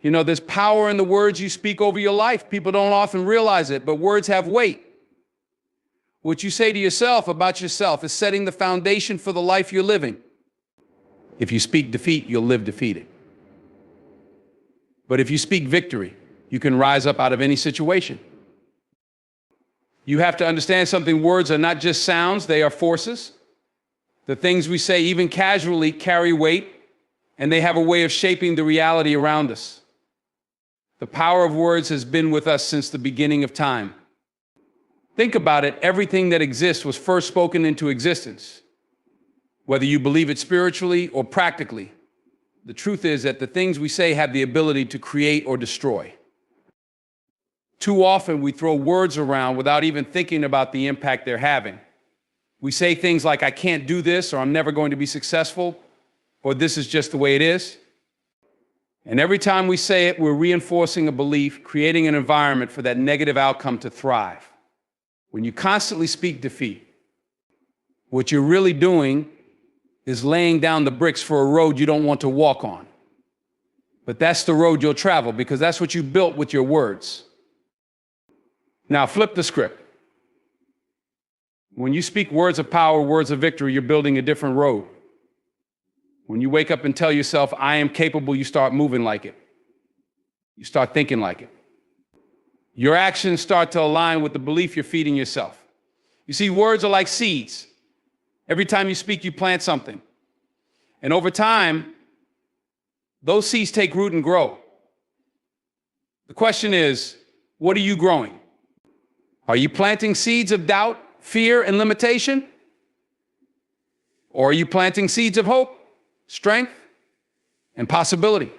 You know, there's power in the words you speak over your life. People don't often realize it, but words have weight. What you say to yourself about yourself is setting the foundation for the life you're living. If you speak defeat, you'll live defeated. But if you speak victory, you can rise up out of any situation. You have to understand something. Words are not just sounds, they are forces. The things we say, even casually, carry weight, and they have a way of shaping the reality around us. The power of words has been with us since the beginning of time. Think about it. Everything that exists was first spoken into existence. Whether you believe it spiritually or practically, the truth is that the things we say have the ability to create or destroy. Too often we throw words around without even thinking about the impact they're having. We say things like, I can't do this, or I'm never going to be successful, or this is just the way it is. And every time we say it, we're reinforcing a belief, creating an environment for that negative outcome to thrive. When you constantly speak defeat, what you're really doing is laying down the bricks for a road you don't want to walk on. But that's the road you'll travel, because that's what you built with your words. Now flip the script. When you speak words of power, words of victory, you're building a different road. When you wake up and tell yourself, I am capable, you start moving like it. You start thinking like it. Your actions start to align with the belief you're feeding yourself. You see, words are like seeds. Every time you speak, you plant something. And over time, those seeds take root and grow. The question is, what are you growing? Are you planting seeds of doubt, fear, and limitation? Or are you planting seeds of hope, strength, and possibility?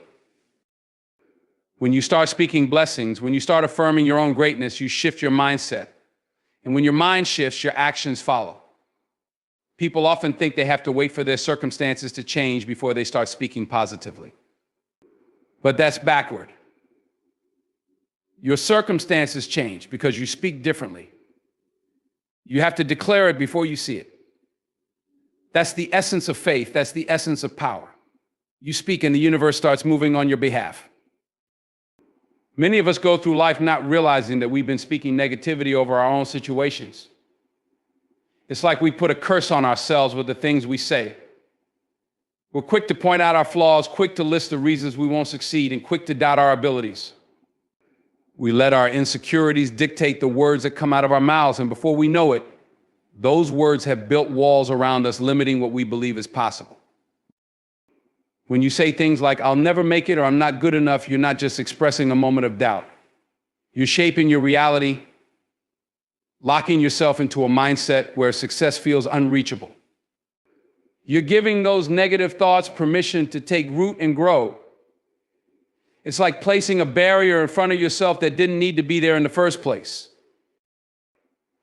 When you start speaking blessings, when you start affirming your own greatness, you shift your mindset. And when your mind shifts, your actions follow. People often think they have to wait for their circumstances to change before they start speaking positively. But that's backward. Your circumstances change because you speak differently. You have to declare it before you see it. That's the essence of faith. That's the essence of power. You speak and the universe starts moving on your behalf. Many of us go through life not realizing that we've been speaking negativity over our own situations. It's like we put a curse on ourselves with the things we say. We're quick to point out our flaws, quick to list the reasons we won't succeed, and quick to doubt our abilities. We let our insecurities dictate the words that come out of our mouths, and before we know it, those words have built walls around us, limiting what we believe is possible. When you say things like, I'll never make it, or I'm not good enough, you're not just expressing a moment of doubt. You're shaping your reality, locking yourself into a mindset where success feels unreachable. You're giving those negative thoughts permission to take root and grow. It's like placing a barrier in front of yourself that didn't need to be there in the first place.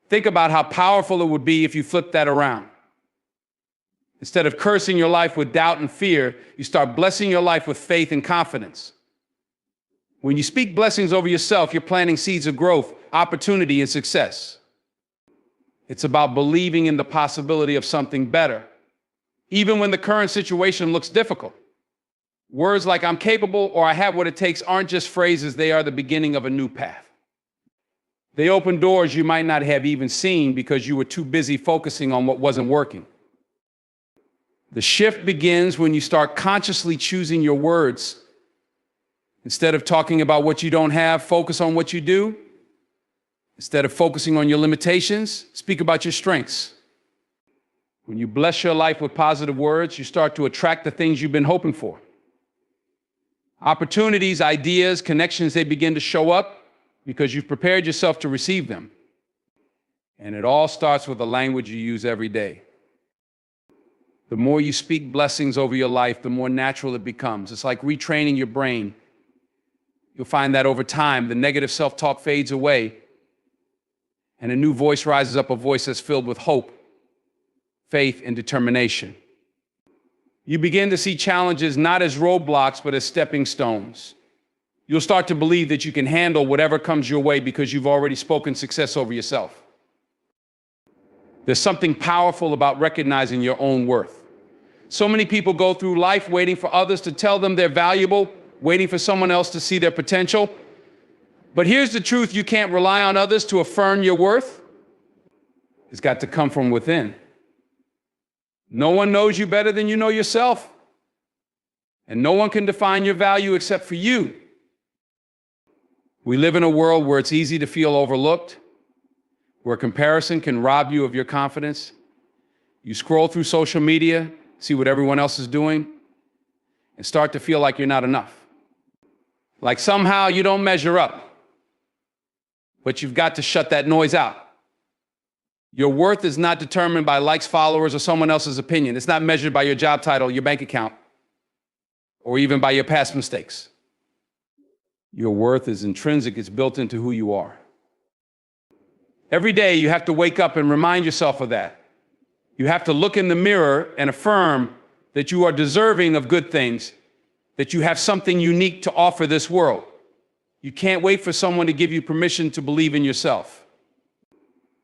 Think about how powerful it would be if you flipped that around. Instead of cursing your life with doubt and fear, you start blessing your life with faith and confidence. When you speak blessings over yourself, you're planting seeds of growth, opportunity, and success. It's about believing in the possibility of something better, even when the current situation looks difficult. Words like I'm capable or I have what it takes aren't just phrases, they are the beginning of a new path. They open doors you might not have even seen because you were too busy focusing on what wasn't working. The shift begins when you start consciously choosing your words. Instead of talking about what you don't have, focus on what you do. Instead of focusing on your limitations, speak about your strengths. When you bless your life with positive words, you start to attract the things you've been hoping for. Opportunities, ideas, connections, they begin to show up because you've prepared yourself to receive them. And it all starts with the language you use every day. The more you speak blessings over your life, the more natural it becomes. It's like retraining your brain. You'll find that over time, the negative self-talk fades away, and a new voice rises up, a voice that's filled with hope, faith, and determination. You begin to see challenges not as roadblocks, but as stepping stones. You'll start to believe that you can handle whatever comes your way because you've already spoken success over yourself. There's something powerful about recognizing your own worth. So many people go through life waiting for others to tell them they're valuable waiting for someone else to see their potential. But here's the truth: you can't rely on others to affirm your worth. It's got to come from within. No one knows you better than you know yourself. And no one can define your value except for you. We live in a world where it's easy to feel overlooked, where comparison can rob you of your confidence. You scroll through social media, see what everyone else is doing, and start to feel like you're not enough. Like somehow you don't measure up. But you've got to shut that noise out. Your worth is not determined by likes, followers, or someone else's opinion. It's not measured by your job title, your bank account, or even by your past mistakes. Your worth is intrinsic. It's built into who you are. Every day you have to wake up and remind yourself of that. You have to look in the mirror and affirm that you are deserving of good things, that you have something unique to offer this world. You can't wait for someone to give you permission to believe in yourself.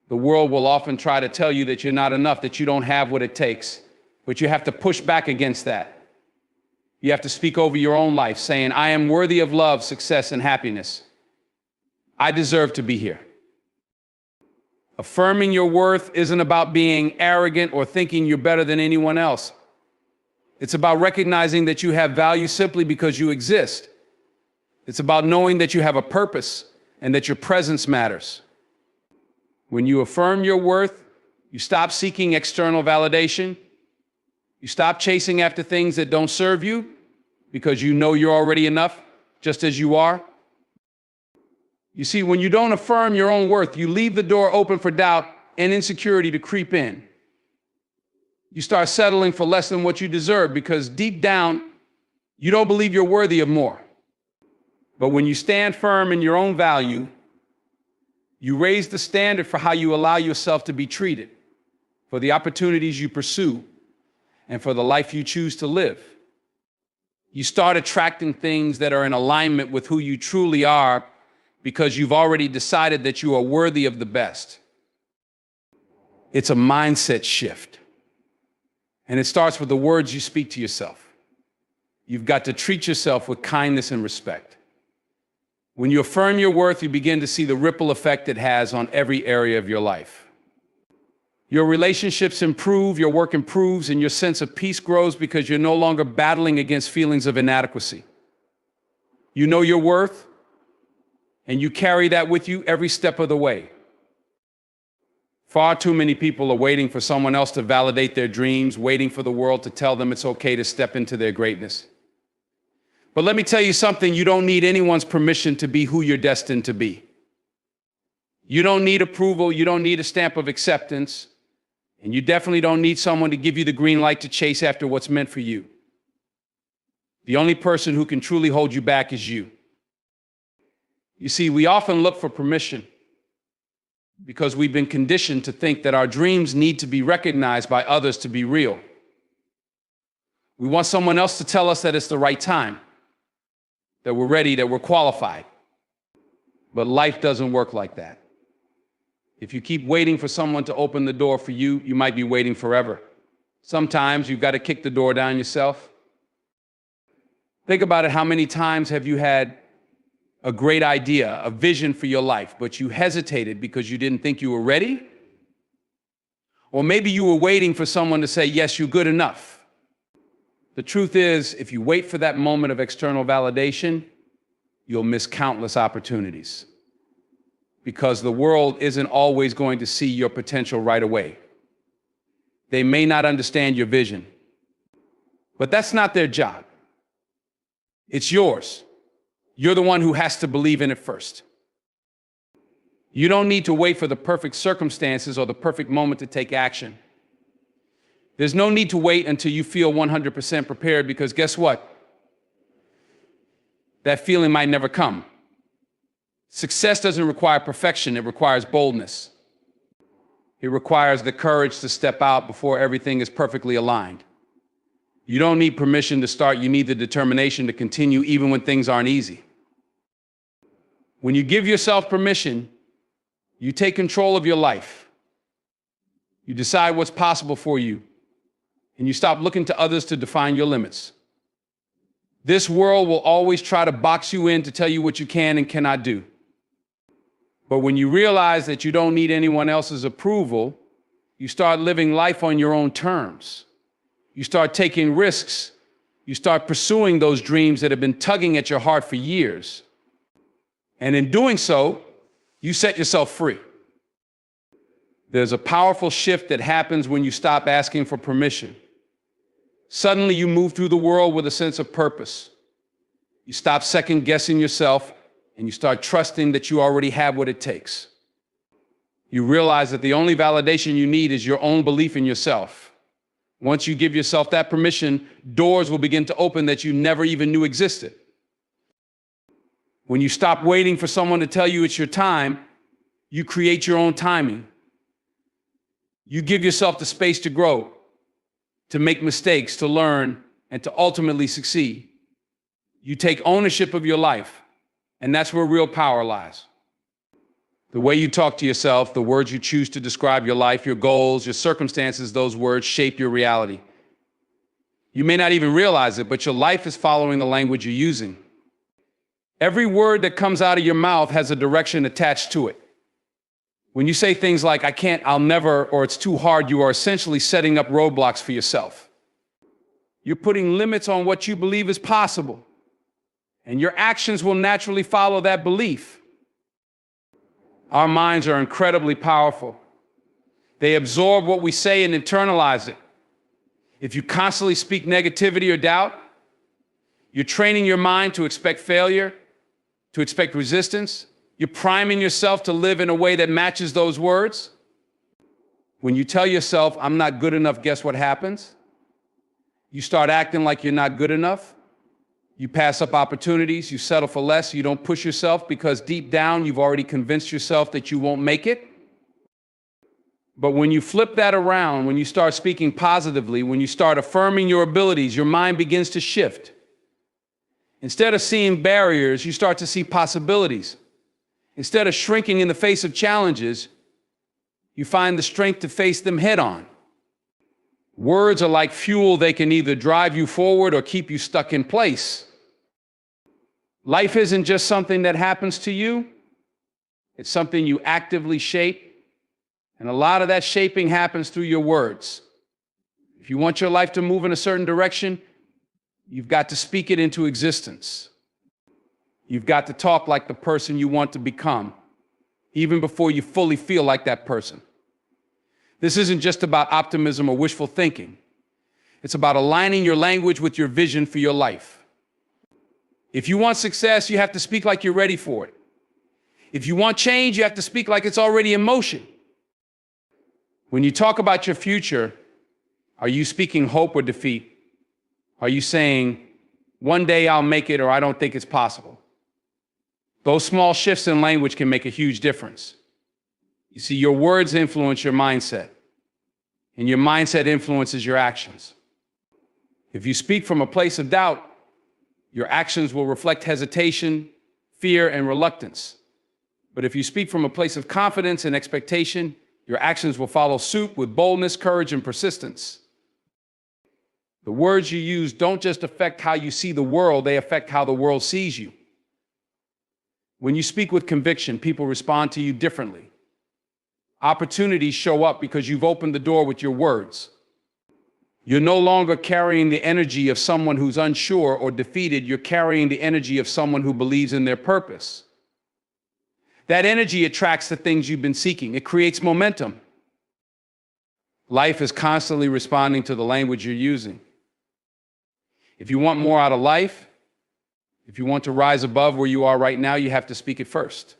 The world will often try to tell you that you're not enough, that you don't have what it takes, but you have to push back against that. You have to speak over your own life, saying, I am worthy of love, success, and happiness. I deserve to be here. Affirming your worth isn't about being arrogant or thinking you're better than anyone else. It's about recognizing that you have value simply because you exist. It's about knowing that you have a purpose and that your presence matters. When you affirm your worth, you stop seeking external validation. You stop chasing after things that don't serve you because you know you're already enough, just as you are. You see, when you don't affirm your own worth, you leave the door open for doubt and insecurity to creep in. You start settling for less than what you deserve because deep down, you don't believe you're worthy of more. But when you stand firm in your own value, you raise the standard for how you allow yourself to be treated, for the opportunities you pursue, and for the life you choose to live. You start attracting things that are in alignment with who you truly are because you've already decided that you are worthy of the best. It's a mindset shift. And it starts with the words you speak to yourself. You've got to treat yourself with kindness and respect. When you affirm your worth, you begin to see the ripple effect it has on every area of your life. Your relationships improve, your work improves, and your sense of peace grows because you're no longer battling against feelings of inadequacy. You know your worth, and you carry that with you every step of the way. Far too many people are waiting for someone else to validate their dreams, waiting for the world to tell them it's okay to step into their greatness. But let me tell you something, you don't need anyone's permission to be who you're destined to be. You don't need approval, you don't need a stamp of acceptance, and you definitely don't need someone to give you the green light to chase after what's meant for you. The only person who can truly hold you back is you. You see, we often look for permission because we've been conditioned to think that our dreams need to be recognized by others to be real. We want someone else to tell us that it's the right time, that we're ready, that we're qualified. But life doesn't work like that. If you keep waiting for someone to open the door for you, you might be waiting forever. Sometimes you've got to kick the door down yourself. Think about it. How many times have you had a great idea, a vision for your life, but you hesitated because you didn't think you were ready? Or maybe you were waiting for someone to say, yes, you're good enough. The truth is, if you wait for that moment of external validation, you'll miss countless opportunities. Because the world isn't always going to see your potential right away. They may not understand your vision, but that's not their job. It's yours. You're the one who has to believe in it first. You don't need to wait for the perfect circumstances or the perfect moment to take action. There's no need to wait until you feel 100% prepared because guess what? That feeling might never come. Success doesn't require perfection, it requires boldness. It requires the courage to step out before everything is perfectly aligned. You don't need permission to start, you need the determination to continue even when things aren't easy. When you give yourself permission, you take control of your life. You decide what's possible for you, and you stop looking to others to define your limits. This world will always try to box you in to tell you what you can and cannot do. But when you realize that you don't need anyone else's approval, you start living life on your own terms. You start taking risks. You start pursuing those dreams that have been tugging at your heart for years. And in doing so, you set yourself free. There's a powerful shift that happens when you stop asking for permission. Suddenly you move through the world with a sense of purpose. You stop second guessing yourself and you start trusting that you already have what it takes. You realize that the only validation you need is your own belief in yourself. Once you give yourself that permission, doors will begin to open that you never even knew existed. When you stop waiting for someone to tell you it's your time, you create your own timing. You give yourself the space to grow, to make mistakes, to learn, and to ultimately succeed. You take ownership of your life, and that's where real power lies. The way you talk to yourself, the words you choose to describe your life, your goals, your circumstances, those words shape your reality. You may not even realize it, but your life is following the language you're using. Every word that comes out of your mouth has a direction attached to it. When you say things like, I can't, I'll never, or it's too hard, you are essentially setting up roadblocks for yourself. You're putting limits on what you believe is possible, and your actions will naturally follow that belief. Our minds are incredibly powerful. They absorb what we say and internalize it. If you constantly speak negativity or doubt, you're training your mind to expect failure, to expect resistance. You're priming yourself to live in a way that matches those words. When you tell yourself, I'm not good enough, guess what happens? You start acting like you're not good enough. You pass up opportunities, you settle for less, you don't push yourself because deep down you've already convinced yourself that you won't make it. But when you flip that around, when you start speaking positively, when you start affirming your abilities, your mind begins to shift. Instead of seeing barriers, you start to see possibilities. Instead of shrinking in the face of challenges, you find the strength to face them head on. Words are like fuel. They can either drive you forward or keep you stuck in place. Life isn't just something that happens to you. It's something you actively shape. And a lot of that shaping happens through your words. If you want your life to move in a certain direction, you've got to speak it into existence. You've got to talk like the person you want to become, even before you fully feel like that person. This isn't just about optimism or wishful thinking. It's about aligning your language with your vision for your life. If you want success, you have to speak like you're ready for it. If you want change, you have to speak like it's already in motion. When you talk about your future, are you speaking hope or defeat? Are you saying, one day I'll make it, or I don't think it's possible? Those small shifts in language can make a huge difference. You see, your words influence your mindset, and your mindset influences your actions. If you speak from a place of doubt, your actions will reflect hesitation, fear, and reluctance. But if you speak from a place of confidence and expectation, your actions will follow suit with boldness, courage, and persistence. The words you use don't just affect how you see the world, they affect how the world sees you. When you speak with conviction, people respond to you differently. Opportunities show up because you've opened the door with your words. You're no longer carrying the energy of someone who's unsure or defeated. You're carrying the energy of someone who believes in their purpose. That energy attracts the things you've been seeking. It creates momentum. Life is constantly responding to the language you're using. If you want more out of life, if you want to rise above where you are right now, you have to speak it first.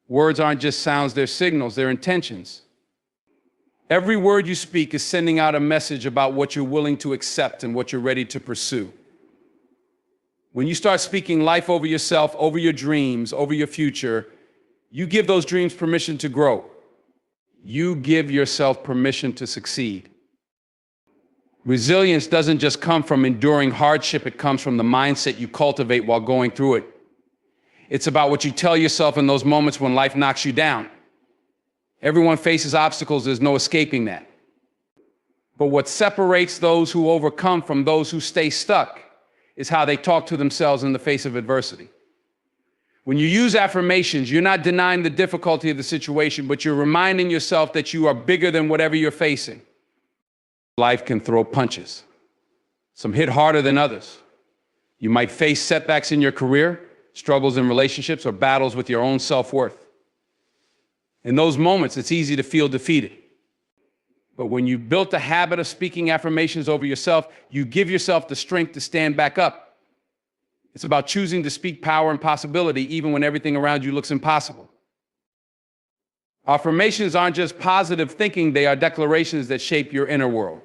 Words aren't just sounds, they're signals, they're intentions. Every word you speak is sending out a message about what you're willing to accept and what you're ready to pursue. When you start speaking life over yourself, over your dreams, over your future, you give those dreams permission to grow. You give yourself permission to succeed. Resilience doesn't just come from enduring hardship, it comes from the mindset you cultivate while going through it. It's about what you tell yourself in those moments when life knocks you down. Everyone faces obstacles, there's no escaping that. But what separates those who overcome from those who stay stuck is how they talk to themselves in the face of adversity. When you use affirmations, you're not denying the difficulty of the situation, but you're reminding yourself that you are bigger than whatever you're facing. Life can throw punches. Some hit harder than others. You might face setbacks in your career, struggles in relationships, or battles with your own self-worth. In those moments, it's easy to feel defeated. But when you built a habit of speaking affirmations over yourself, you give yourself the strength to stand back up. It's about choosing to speak power and possibility even when everything around you looks impossible. Affirmations aren't just positive thinking, they are declarations that shape your inner world.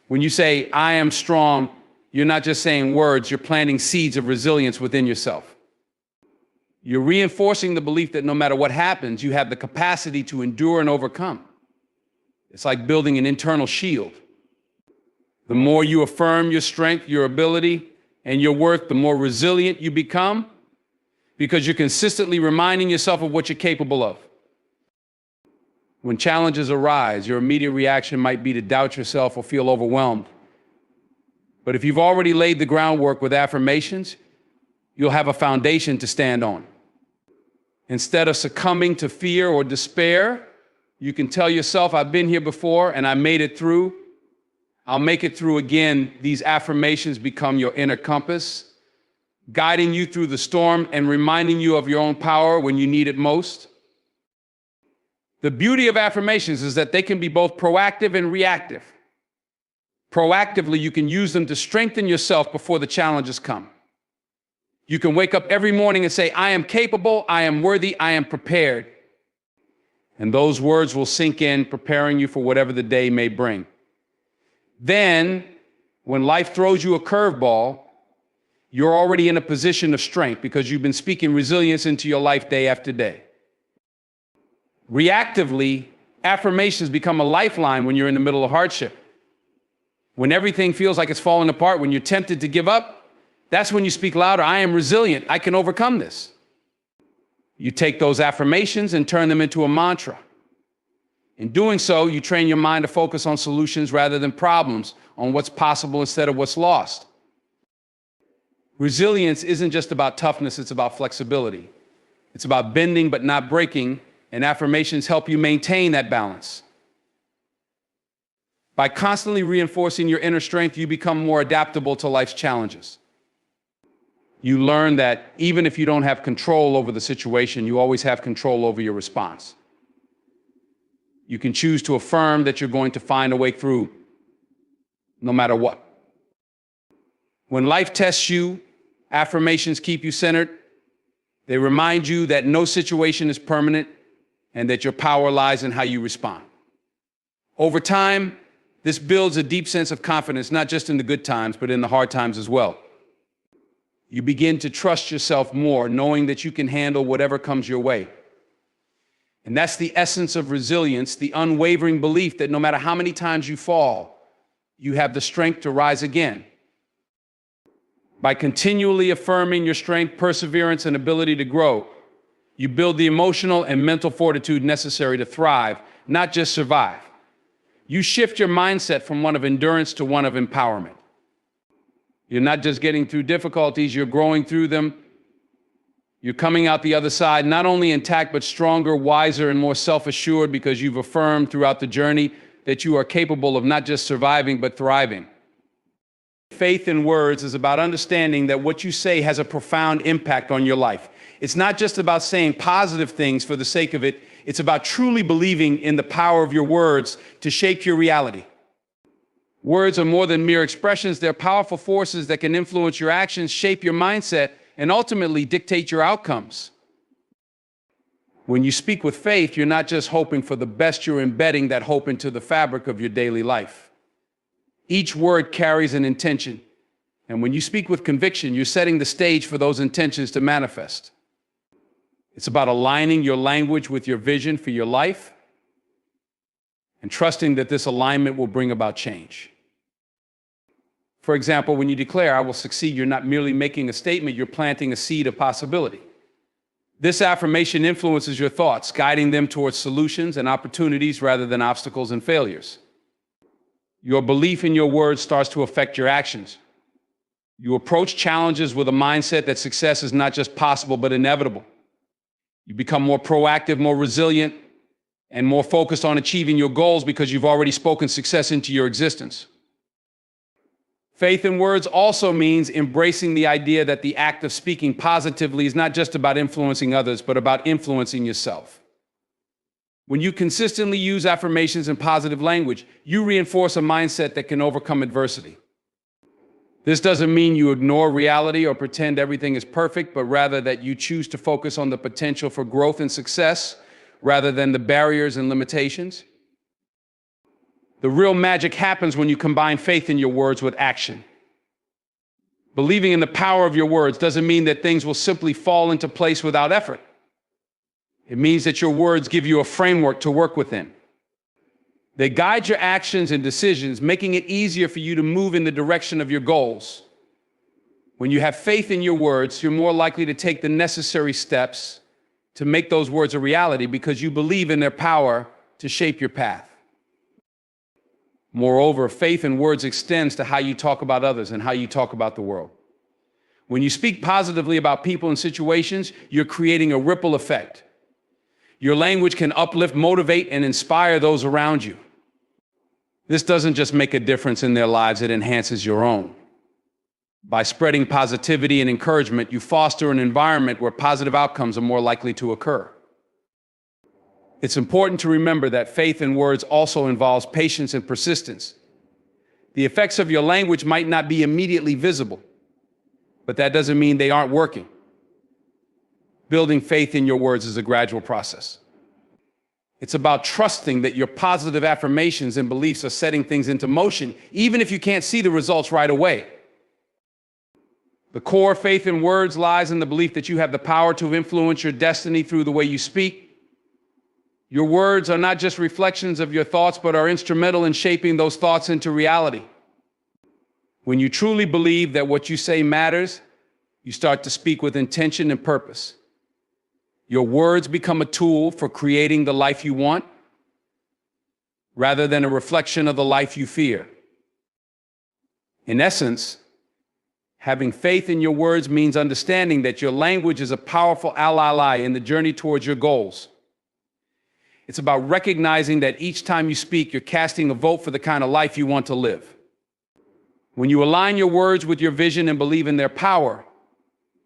When you say, I am strong, you're not just saying words, you're planting seeds of resilience within yourself. You're reinforcing the belief that no matter what happens, you have the capacity to endure and overcome. It's like building an internal shield. The more you affirm your strength, your ability, and your worth, the more resilient you become because you're consistently reminding yourself of what you're capable of. When challenges arise, your immediate reaction might be to doubt yourself or feel overwhelmed. But if you've already laid the groundwork with affirmations, you'll have a foundation to stand on. Instead of succumbing to fear or despair, you can tell yourself, I've been here before and I made it through. I'll make it through again. These affirmations become your inner compass, guiding you through the storm and reminding you of your own power when you need it most. The beauty of affirmations is that they can be both proactive and reactive. Proactively, you can use them to strengthen yourself before the challenges come. You can wake up every morning and say, I am capable, I am worthy, I am prepared. And those words will sink in, preparing you for whatever the day may bring. Then, when life throws you a curveball, you're already in a position of strength because you've been speaking resilience into your life day after day. Reactively, affirmations become a lifeline when you're in the middle of hardship. When everything feels like it's falling apart, when you're tempted to give up, that's when you speak louder, I am resilient, I can overcome this. You take those affirmations and turn them into a mantra. In doing so, you train your mind to focus on solutions rather than problems, on what's possible instead of what's lost. Resilience isn't just about toughness, it's about flexibility. It's about bending but not breaking, and affirmations help you maintain that balance. By constantly reinforcing your inner strength, you become more adaptable to life's challenges. You learn that even if you don't have control over the situation, you always have control over your response. You can choose to affirm that you're going to find a way through, no matter what. When life tests you, affirmations keep you centered. They remind you that no situation is permanent and that your power lies in how you respond. Over time, this builds a deep sense of confidence, not just in the good times, but in the hard times as well. You begin to trust yourself more, knowing that you can handle whatever comes your way. And that's the essence of resilience, the unwavering belief that no matter how many times you fall, you have the strength to rise again. By continually affirming your strength, perseverance, and ability to grow, you build the emotional and mental fortitude necessary to thrive, not just survive. You shift your mindset from one of endurance to one of empowerment. You're not just getting through difficulties, you're growing through them. You're coming out the other side, not only intact, but stronger, wiser, and more self-assured because you've affirmed throughout the journey that you are capable of not just surviving, but thriving. Faith in words is about understanding that what you say has a profound impact on your life. It's not just about saying positive things for the sake of it. It's about truly believing in the power of your words to shape your reality. Words are more than mere expressions. They're powerful forces that can influence your actions, shape your mindset, and ultimately dictate your outcomes. When you speak with faith, you're not just hoping for the best, you're embedding that hope into the fabric of your daily life. Each word carries an intention, and when you speak with conviction, you're setting the stage for those intentions to manifest. It's about aligning your language with your vision for your life and trusting that this alignment will bring about change. For example, when you declare, I will succeed, you're not merely making a statement, you're planting a seed of possibility. This affirmation influences your thoughts, guiding them towards solutions and opportunities rather than obstacles and failures. Your belief in your words starts to affect your actions. You approach challenges with a mindset that success is not just possible, but inevitable. You become more proactive, more resilient, and more focused on achieving your goals because you've already spoken success into your existence. Faith in words also means embracing the idea that the act of speaking positively is not just about influencing others, but about influencing yourself. When you consistently use affirmations and positive language, you reinforce a mindset that can overcome adversity. This doesn't mean you ignore reality or pretend everything is perfect, but rather that you choose to focus on the potential for growth and success rather than the barriers and limitations. The real magic happens when you combine faith in your words with action. Believing in the power of your words doesn't mean that things will simply fall into place without effort. It means that your words give you a framework to work within. They guide your actions and decisions, making it easier for you to move in the direction of your goals. When you have faith in your words, you're more likely to take the necessary steps to make those words a reality because you believe in their power to shape your path. Moreover, faith in words extends to how you talk about others and how you talk about the world. When you speak positively about people and situations, you're creating a ripple effect. Your language can uplift, motivate, and inspire those around you. This doesn't just make a difference in their lives, it enhances your own. By spreading positivity and encouragement, you foster an environment where positive outcomes are more likely to occur. It's important to remember that faith in words also involves patience and persistence. The effects of your language might not be immediately visible, but that doesn't mean they aren't working. Building faith in your words is a gradual process. It's about trusting that your positive affirmations and beliefs are setting things into motion, even if you can't see the results right away. The core faith in words lies in the belief that you have the power to influence your destiny through the way you speak. Your words are not just reflections of your thoughts, but are instrumental in shaping those thoughts into reality. When you truly believe that what you say matters, you start to speak with intention and purpose. Your words become a tool for creating the life you want, rather than a reflection of the life you fear. In essence, having faith in your words means understanding that your language is a powerful ally in the journey towards your goals. It's about recognizing that each time you speak, you're casting a vote for the kind of life you want to live. When you align your words with your vision and believe in their power,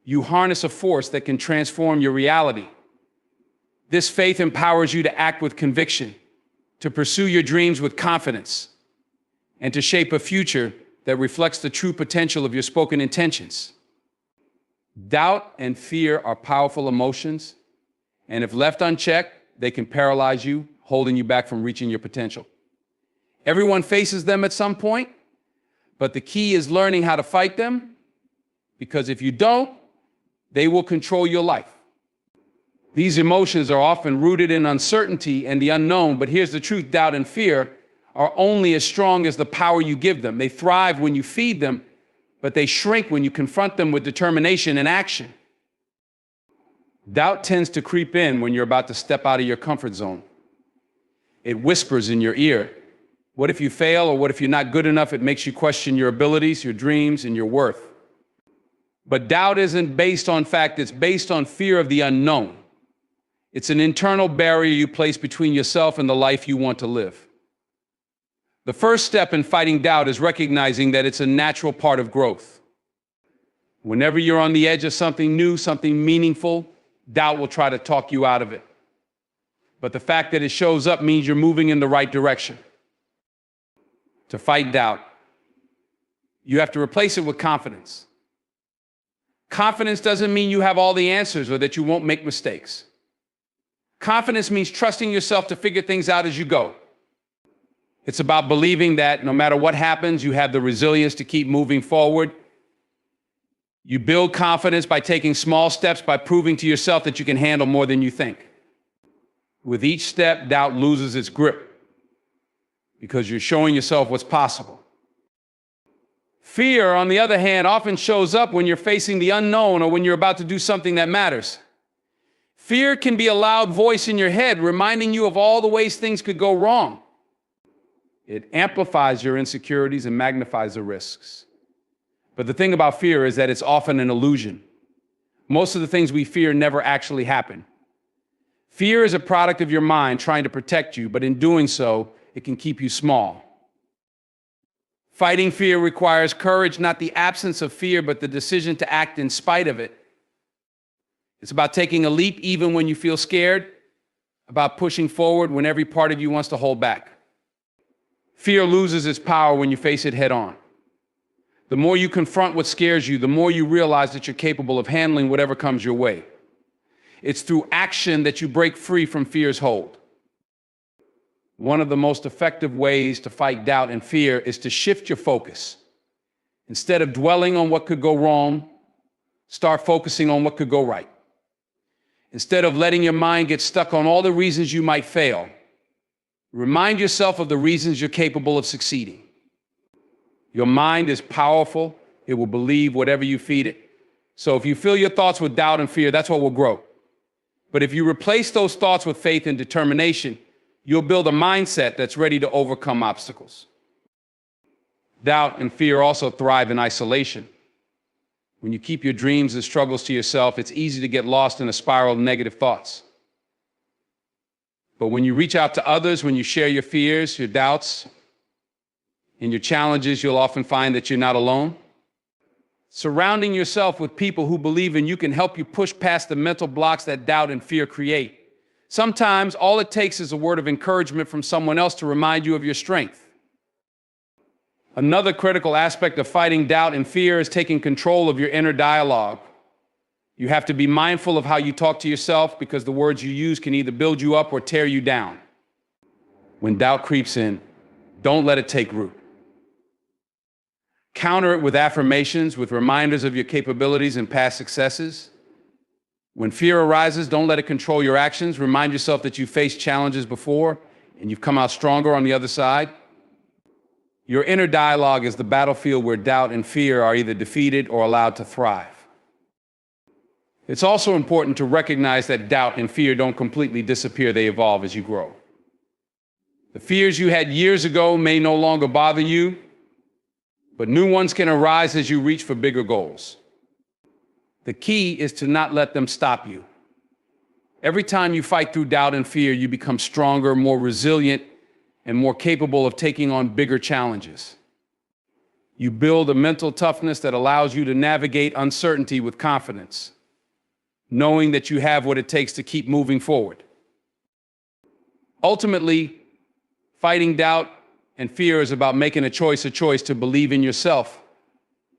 you harness a force that can transform your reality. This faith empowers you to act with conviction, to pursue your dreams with confidence, and to shape a future that reflects the true potential of your spoken intentions. Doubt and fear are powerful emotions, and if left unchecked, they can paralyze you, holding you back from reaching your potential. Everyone faces them at some point, but the key is learning how to fight them, because if you don't, they will control your life. These emotions are often rooted in uncertainty and the unknown, but here's the truth: doubt and fear are only as strong as the power you give them. They thrive when you feed them, but they shrink when you confront them with determination and action. Doubt tends to creep in when you're about to step out of your comfort zone. It whispers in your ear. What if you fail, or what if you're not good enough? It makes you question your abilities, your dreams, and your worth. But doubt isn't based on fact, it's based on fear of the unknown. It's an internal barrier you place between yourself and the life you want to live. The first step in fighting doubt is recognizing that it's a natural part of growth. Whenever you're on the edge of something new, something meaningful, doubt will try to talk you out of it. But the fact that it shows up means you're moving in the right direction. To fight doubt, you have to replace it with confidence. Confidence doesn't mean you have all the answers or that you won't make mistakes. Confidence means trusting yourself to figure things out as you go. It's about believing that no matter what happens, you have the resilience to keep moving forward. You build confidence by taking small steps, by proving to yourself that you can handle more than you think. With each step, doubt loses its grip because you're showing yourself what's possible. Fear, on the other hand, often shows up when you're facing the unknown or when you're about to do something that matters. Fear can be a loud voice in your head, reminding you of all the ways things could go wrong. It amplifies your insecurities and magnifies the risks. But the thing about fear is that it's often an illusion. Most of the things we fear never actually happen. Fear is a product of your mind trying to protect you, but in doing so, it can keep you small. Fighting fear requires courage, not the absence of fear, but the decision to act in spite of it. It's about taking a leap even when you feel scared, about pushing forward when every part of you wants to hold back. Fear loses its power when you face it head on. The more you confront what scares you, the more you realize that you're capable of handling whatever comes your way. It's through action that you break free from fear's hold. One of the most effective ways to fight doubt and fear is to shift your focus. Instead of dwelling on what could go wrong, start focusing on what could go right. Instead of letting your mind get stuck on all the reasons you might fail, remind yourself of the reasons you're capable of succeeding. Your mind is powerful. It will believe whatever you feed it. So if you fill your thoughts with doubt and fear, that's what will grow. But if you replace those thoughts with faith and determination, you'll build a mindset that's ready to overcome obstacles. Doubt and fear also thrive in isolation. When you keep your dreams and struggles to yourself, it's easy to get lost in a spiral of negative thoughts. But when you reach out to others, when you share your fears, your doubts, and your challenges, you'll often find that you're not alone. Surrounding yourself with people who believe in you can help you push past the mental blocks that doubt and fear create. Sometimes all it takes is a word of encouragement from someone else to remind you of your strength. Another critical aspect of fighting doubt and fear is taking control of your inner dialogue. You have to be mindful of how you talk to yourself because the words you use can either build you up or tear you down. When doubt creeps in, don't let it take root. Counter it with affirmations, with reminders of your capabilities and past successes. When fear arises, don't let it control your actions. Remind yourself that you faced challenges before and you've come out stronger on the other side. Your inner dialogue is the battlefield where doubt and fear are either defeated or allowed to thrive. It's also important to recognize that doubt and fear don't completely disappear. They evolve as you grow. The fears you had years ago may no longer bother you, but new ones can arise as you reach for bigger goals. The key is to not let them stop you. Every time you fight through doubt and fear, you become stronger, more resilient, and more capable of taking on bigger challenges. You build a mental toughness that allows you to navigate uncertainty with confidence, knowing that you have what it takes to keep moving forward. Ultimately, fighting doubt and fear is about making a choice to believe in yourself,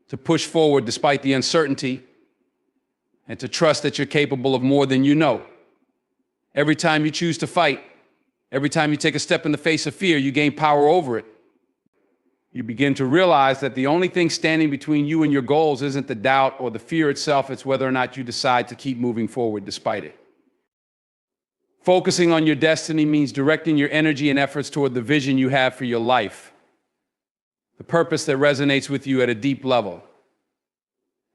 to push forward despite the uncertainty, and to trust that you're capable of more than you know. Every time you choose to fight, every time you take a step in the face of fear, you gain power over it. You begin to realize that the only thing standing between you and your goals isn't the doubt or the fear itself, it's whether or not you decide to keep moving forward despite it. Focusing on your destiny means directing your energy and efforts toward the vision you have for your life, the purpose that resonates with you at a deep level.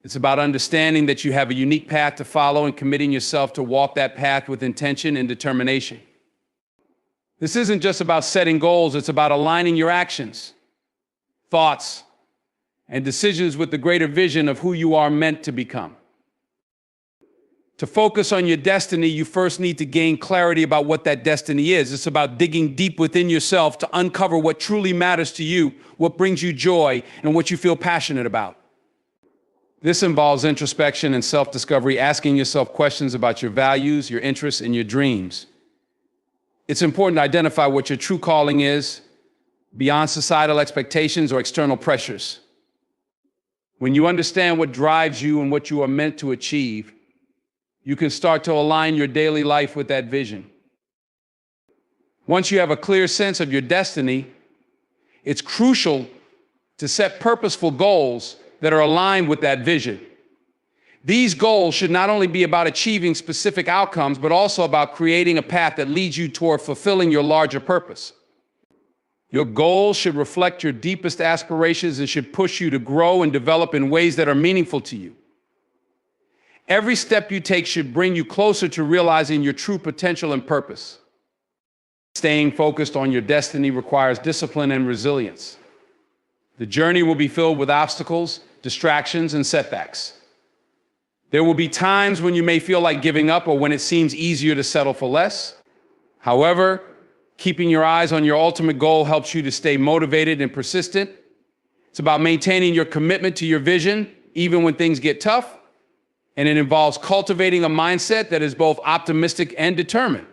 It's about understanding that you have a unique path to follow and committing yourself to walk that path with intention and determination. This isn't just about setting goals, it's about aligning your actions, thoughts, and decisions with the greater vision of who you are meant to become. To focus on your destiny, you first need to gain clarity about what that destiny is. It's about digging deep within yourself to uncover what truly matters to you, what brings you joy, and what you feel passionate about. This involves introspection and self-discovery, asking yourself questions about your values, your interests, and your dreams. It's important to identify what your true calling is, beyond societal expectations or external pressures. When you understand what drives you and what you are meant to achieve, you can start to align your daily life with that vision. Once you have a clear sense of your destiny, it's crucial to set purposeful goals that are aligned with that vision. These goals should not only be about achieving specific outcomes, but also about creating a path that leads you toward fulfilling your larger purpose. Your goals should reflect your deepest aspirations and should push you to grow and develop in ways that are meaningful to you. Every step you take should bring you closer to realizing your true potential and purpose. Staying focused on your destiny requires discipline and resilience. The journey will be filled with obstacles, distractions, and setbacks. There will be times when you may feel like giving up or when it seems easier to settle for less. However, keeping your eyes on your ultimate goal helps you to stay motivated and persistent. It's about maintaining your commitment to your vision, even when things get tough. And it involves cultivating a mindset that is both optimistic and determined.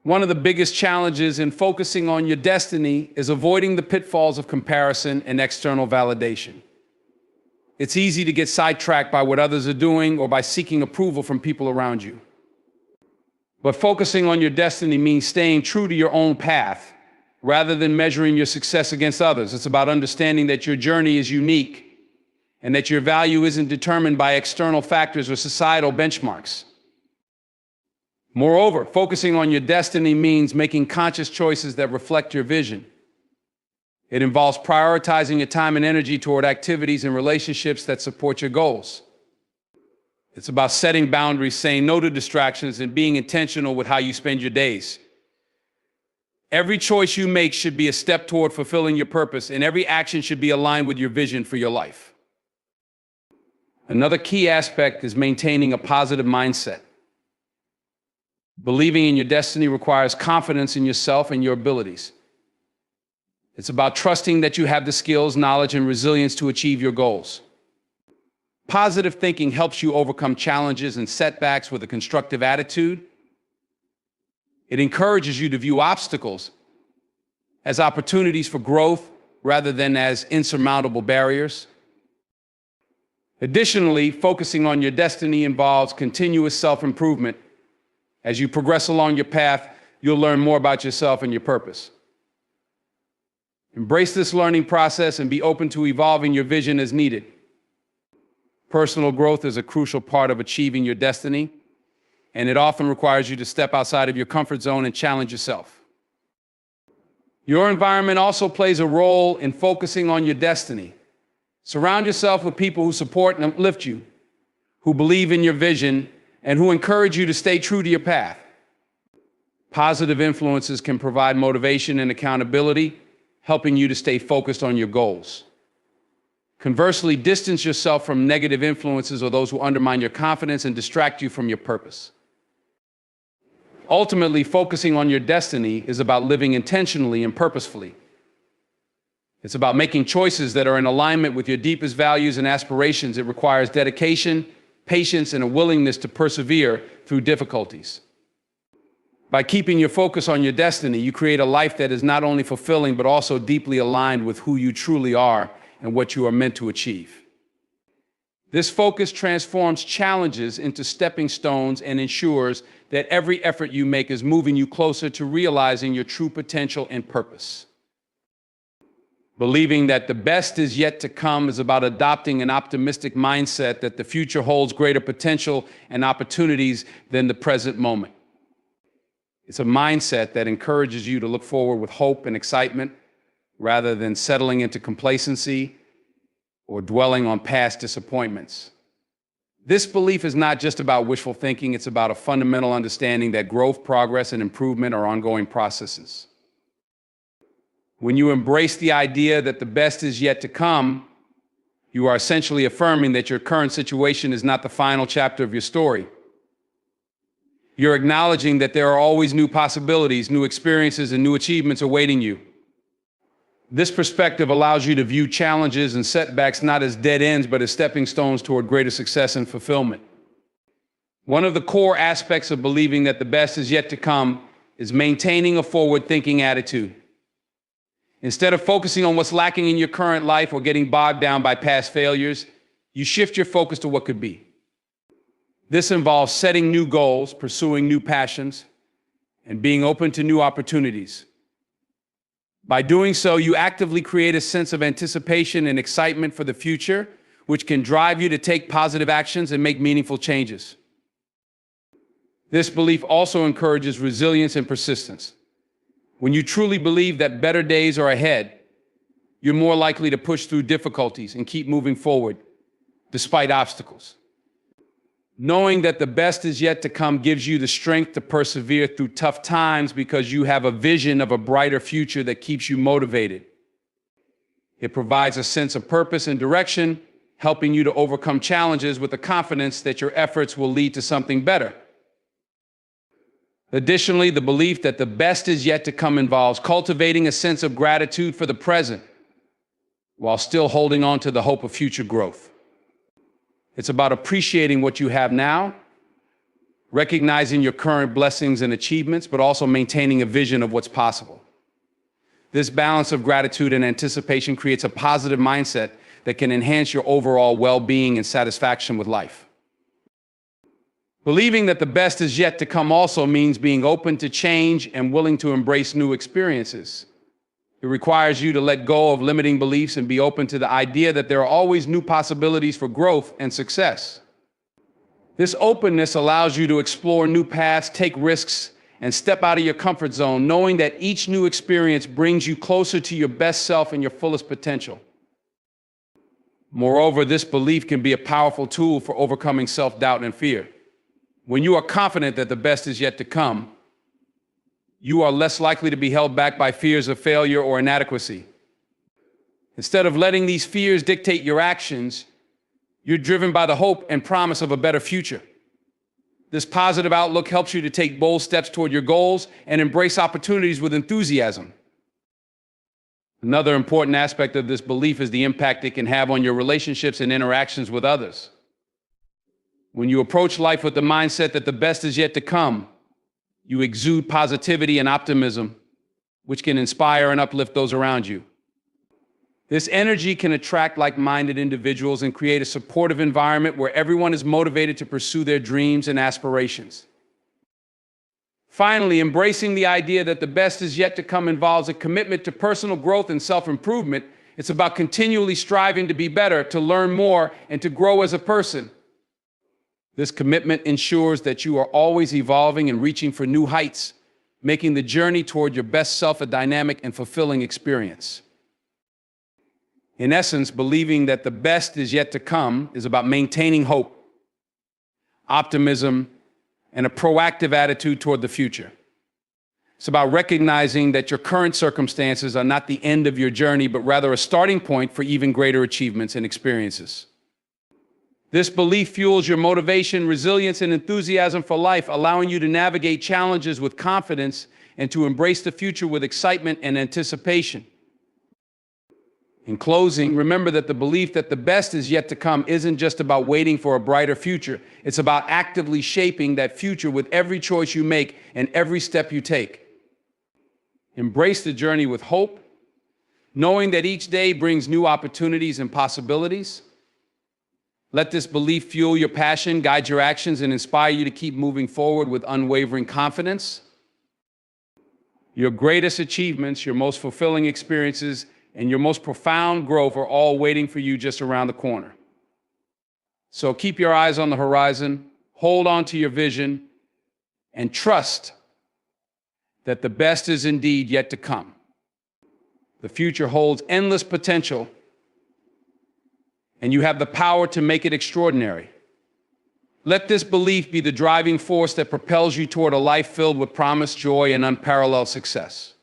One of the biggest challenges in focusing on your destiny is avoiding the pitfalls of comparison and external validation. It's easy to get sidetracked by what others are doing or by seeking approval from people around you. But focusing on your destiny means staying true to your own path rather than measuring your success against others. It's about understanding that your journey is unique and that your value isn't determined by external factors or societal benchmarks. Moreover, focusing on your destiny means making conscious choices that reflect your vision. It involves prioritizing your time and energy toward activities and relationships that support your goals. It's about setting boundaries, saying no to distractions, and being intentional with how you spend your days. Every choice you make should be a step toward fulfilling your purpose, and every action should be aligned with your vision for your life. Another key aspect is maintaining a positive mindset. Believing in your destiny requires confidence in yourself and your abilities. It's about trusting that you have the skills, knowledge, and resilience to achieve your goals. Positive thinking helps you overcome challenges and setbacks with a constructive attitude. It encourages you to view obstacles as opportunities for growth rather than as insurmountable barriers. Additionally, focusing on your destiny involves continuous self-improvement. As you progress along your path, you'll learn more about yourself and your purpose. Embrace this learning process and be open to evolving your vision as needed. Personal growth is a crucial part of achieving your destiny, and it often requires you to step outside of your comfort zone and challenge yourself. Your environment also plays a role in focusing on your destiny. Surround yourself with people who support and uplift you, who believe in your vision, and who encourage you to stay true to your path. Positive influences can provide motivation and accountability, helping you to stay focused on your goals. Conversely, distance yourself from negative influences or those who undermine your confidence and distract you from your purpose. Ultimately, focusing on your destiny is about living intentionally and purposefully. It's about making choices that are in alignment with your deepest values and aspirations. It requires dedication, patience, and a willingness to persevere through difficulties. By keeping your focus on your destiny, you create a life that is not only fulfilling, but also deeply aligned with who you truly are and what you are meant to achieve. This focus transforms challenges into stepping stones and ensures that every effort you make is moving you closer to realizing your true potential and purpose. Believing that the best is yet to come is about adopting an optimistic mindset that the future holds greater potential and opportunities than the present moment. It's a mindset that encourages you to look forward with hope and excitement rather than settling into complacency or dwelling on past disappointments. This belief is not just about wishful thinking, it's about a fundamental understanding that growth, progress, and improvement are ongoing processes. When you embrace the idea that the best is yet to come, you are essentially affirming that your current situation is not the final chapter of your story. You're acknowledging that there are always new possibilities, new experiences, and new achievements awaiting you. This perspective allows you to view challenges and setbacks not as dead ends, but as stepping stones toward greater success and fulfillment. One of the core aspects of believing that the best is yet to come is maintaining a forward-thinking attitude. Instead of focusing on what's lacking in your current life or getting bogged down by past failures, you shift your focus to what could be. This involves setting new goals, pursuing new passions, and being open to new opportunities. By doing so, you actively create a sense of anticipation and excitement for the future, which can drive you to take positive actions and make meaningful changes. This belief also encourages resilience and persistence. When you truly believe that better days are ahead, you're more likely to push through difficulties and keep moving forward, despite obstacles. Knowing that the best is yet to come gives you the strength to persevere through tough times because you have a vision of a brighter future that keeps you motivated. It provides a sense of purpose and direction, helping you to overcome challenges with the confidence that your efforts will lead to something better. Additionally, the belief that the best is yet to come involves cultivating a sense of gratitude for the present while still holding on to the hope of future growth. It's about appreciating what you have now, recognizing your current blessings and achievements, but also maintaining a vision of what's possible. This balance of gratitude and anticipation creates a positive mindset that can enhance your overall well-being and satisfaction with life. Believing that the best is yet to come also means being open to change and willing to embrace new experiences. It requires you to let go of limiting beliefs and be open to the idea that there are always new possibilities for growth and success. This openness allows you to explore new paths, take risks, and step out of your comfort zone, knowing that each new experience brings you closer to your best self and your fullest potential. Moreover, this belief can be a powerful tool for overcoming self-doubt and fear. When you are confident that the best is yet to come, you are less likely to be held back by fears of failure or inadequacy. Instead of letting these fears dictate your actions, you're driven by the hope and promise of a better future. This positive outlook helps you to take bold steps toward your goals and embrace opportunities with enthusiasm. Another important aspect of this belief is the impact it can have on your relationships and interactions with others. When you approach life with the mindset that the best is yet to come, you exude positivity and optimism, which can inspire and uplift those around you. This energy can attract like-minded individuals and create a supportive environment where everyone is motivated to pursue their dreams and aspirations. Finally, embracing the idea that the best is yet to come involves a commitment to personal growth and self-improvement. It's about continually striving to be better, to learn more, and to grow as a person. This commitment ensures that you are always evolving and reaching for new heights, making the journey toward your best self a dynamic and fulfilling experience. In essence, believing that the best is yet to come is about maintaining hope, optimism, and a proactive attitude toward the future. It's about recognizing that your current circumstances are not the end of your journey, but rather a starting point for even greater achievements and experiences. This belief fuels your motivation, resilience, and enthusiasm for life, allowing you to navigate challenges with confidence and to embrace the future with excitement and anticipation. In closing, remember that the belief that the best is yet to come isn't just about waiting for a brighter future. It's about actively shaping that future with every choice you make and every step you take. Embrace the journey with hope, knowing that each day brings new opportunities and possibilities. Let this belief fuel your passion, guide your actions, and inspire you to keep moving forward with unwavering confidence. Your greatest achievements, your most fulfilling experiences, and your most profound growth are all waiting for you just around the corner. So keep your eyes on the horizon, hold on to your vision, and trust that the best is indeed yet to come. The future holds endless potential, and you have the power to make it extraordinary. Let this belief be the driving force that propels you toward a life filled with promise, joy, and unparalleled success.